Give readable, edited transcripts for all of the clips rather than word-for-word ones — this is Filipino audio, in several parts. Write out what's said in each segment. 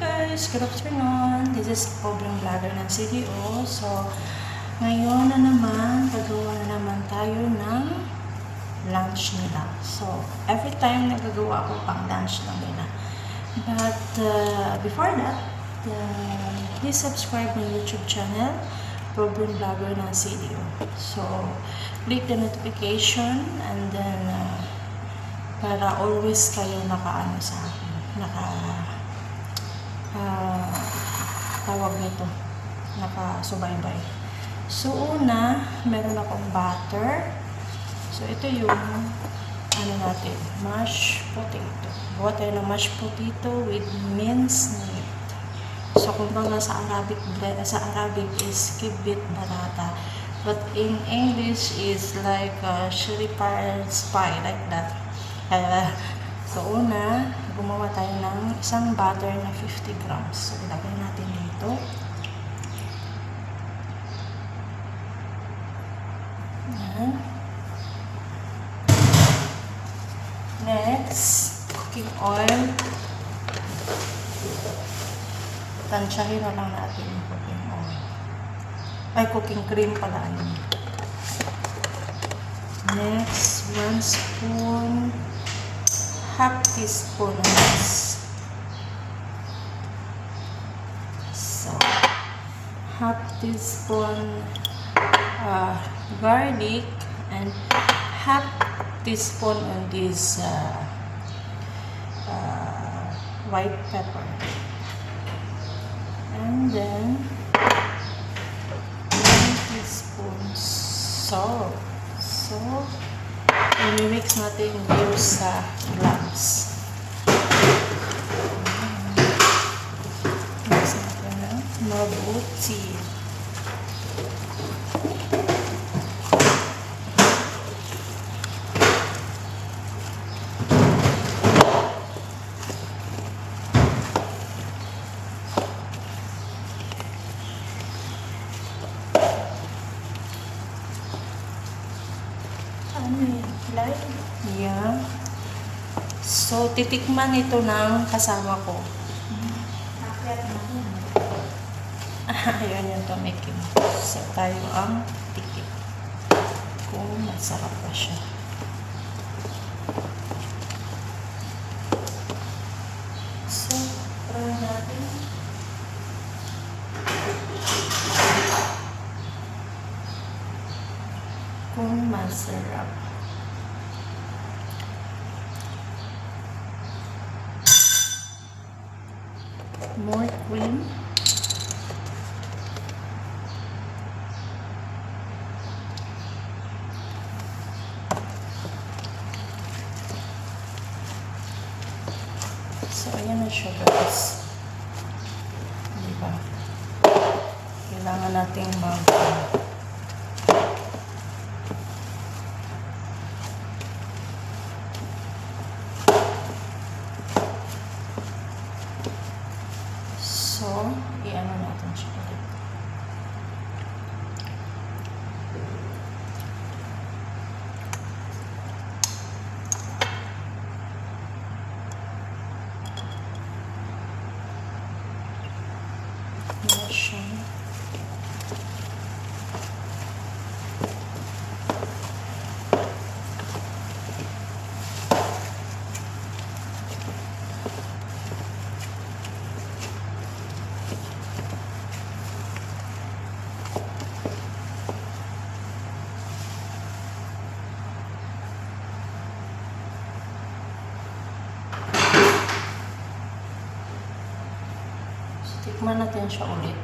guys! Good afternoon! This is Pobreng Vlogger ng CDO. So, ngayon na naman, gagawa na naman tayo ng lunch nila. So, every time nagagawa ko pang lunch lang nila. But, before that, please subscribe my YouTube channel, Pobreng Vlogger ng CDO. So, click the notification and then, para always kayo nakaano sa akin. Tawag nito, nakasubaybay. So una, meron akong butter. So ito yung ano natin, mashed potato. Gawa tayo ng mashed potato with minced meat. So kumbaga sa Arabic is kibit barata, but in English is like shepherd's pie, like that. So una, gumawa tayo ng isang butter na 50 grams. So ilagay natin dito. Yan. Next, cooking oil. Tansyahin na lang natin yung cooking oil. Ay, cooking cream pala. Next, 1 spoon. Half teaspoon of this. So, half teaspoon garlic and half teaspoon of this white pepper. And then 1 teaspoon salt. So, i-mix natin yung sa glass. Mix natin na mabuti. Yeah. So, titikman ito ng kasama ko. Ayan yung tumikim. So, tayo ang tikim. Kung masarap pa siya. So, try natin. Kung masarap. More cream. So, ayan na siya guys. Diba? Kailangan natin So, i-ano natin siya ulit. Siya. Tikman natin siya ulit.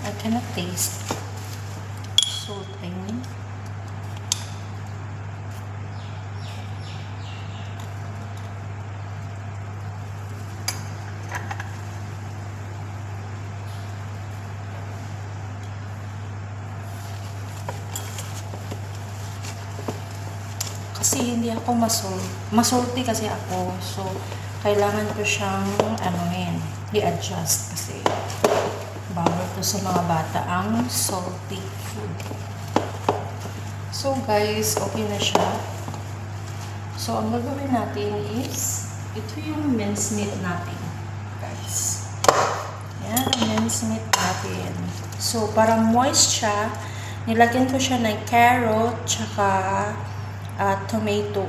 I cannot taste salt, I mean. Kasi hindi ako masulti kasi ako. So, kailangan ko siyang i-adjust kasi bawal to sa mga bata ang salty food. So guys, okay na siya. So ang gagawin natin is, ito yung mincemeat natin, guys. Yan, ang mincemeat natin. So para moist siya, nilagyan ko siya ng carrot, tsaka tomato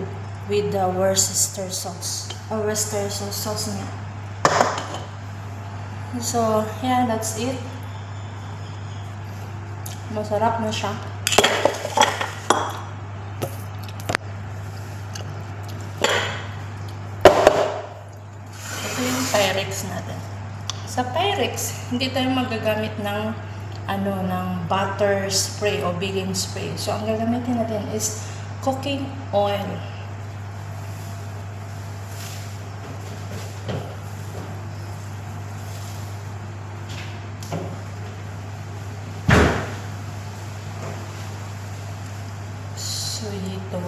with the Worcester sauce. Worcester sauce niya. So, yeah, that's it. Masarap na siya. Ito yung Pyrex natin. Sa Pyrex, hindi tayo magagamit ng ng butter spray o baking spray. So, ang gagamitin natin is cooking oil. So, ito.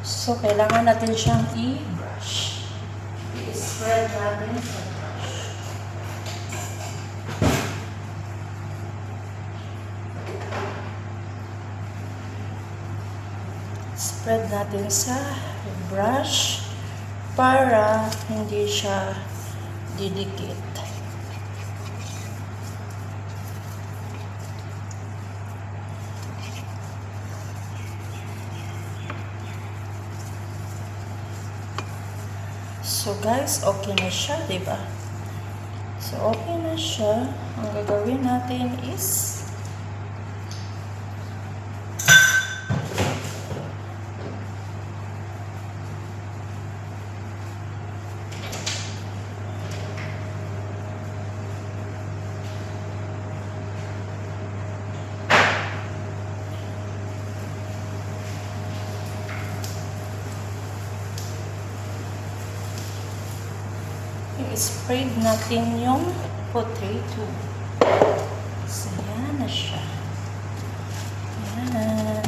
So, kailangan natin siyang i-brush. I-spread natin sa brush. Spread natin sa brush para hindi siya didikit. So guys, okay na siya, diba? So okay na siya. Ang gagawin natin is i-spread natin yung potato. So, yan na siya. Yan.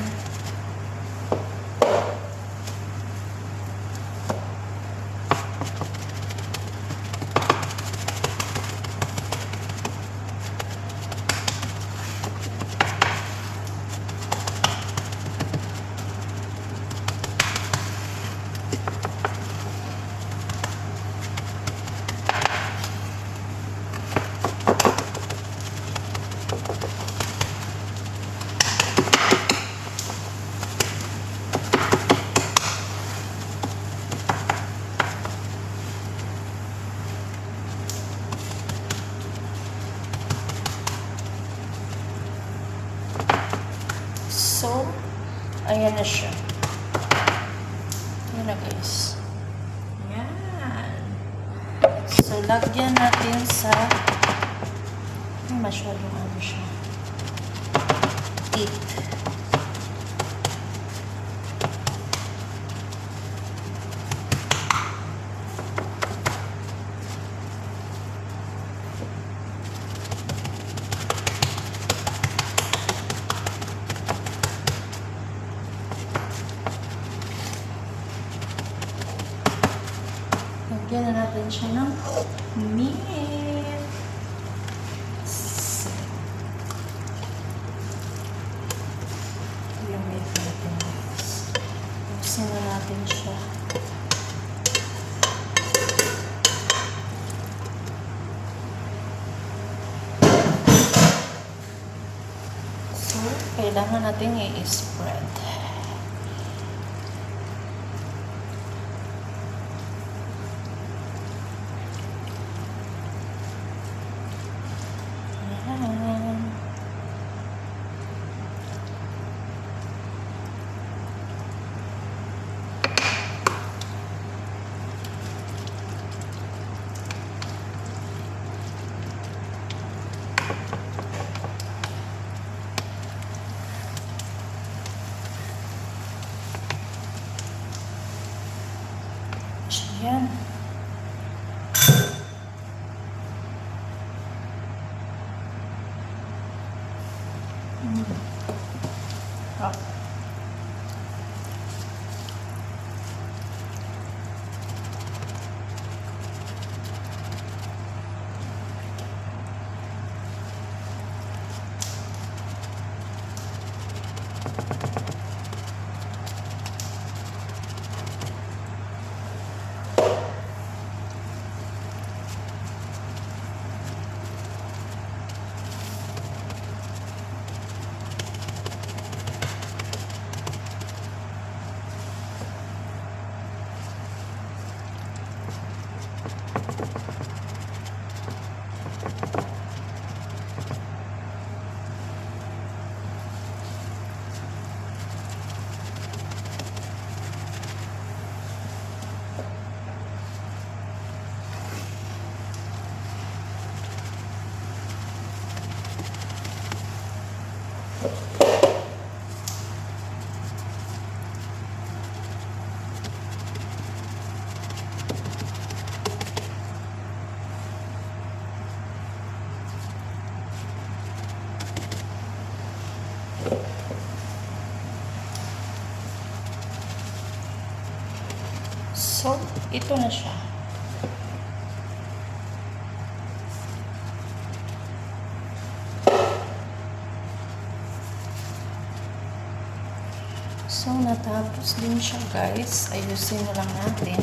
So, ayan na siya. Ayan na guys. Ayan. So, lagyan natin sa masyadong ano siya. Eat. Lagyan na natin siya ng meat. So, yung meat natin. Buksan na natin siya. So, kailangan natin i-spread. Ayan. Oh. So, ito na siya. So, natapos din siya, guys. Ayusin na lang natin.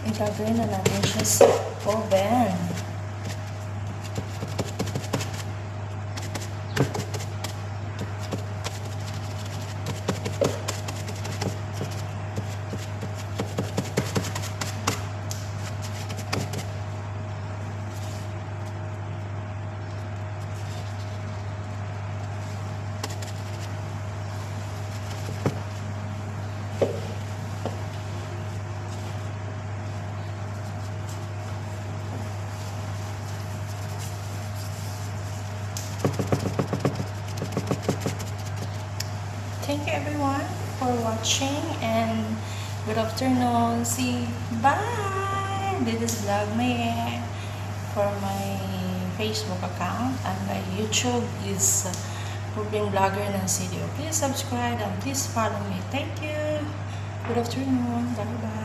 Ilagay na natin siya sa oven. Thank you everyone for watching and good afternoon. See, bye! This is Vlog May for my Facebook account and my YouTube is Proving Vlogger ng CDO. Please subscribe and please follow me. Thank you. Good afternoon. Bye bye.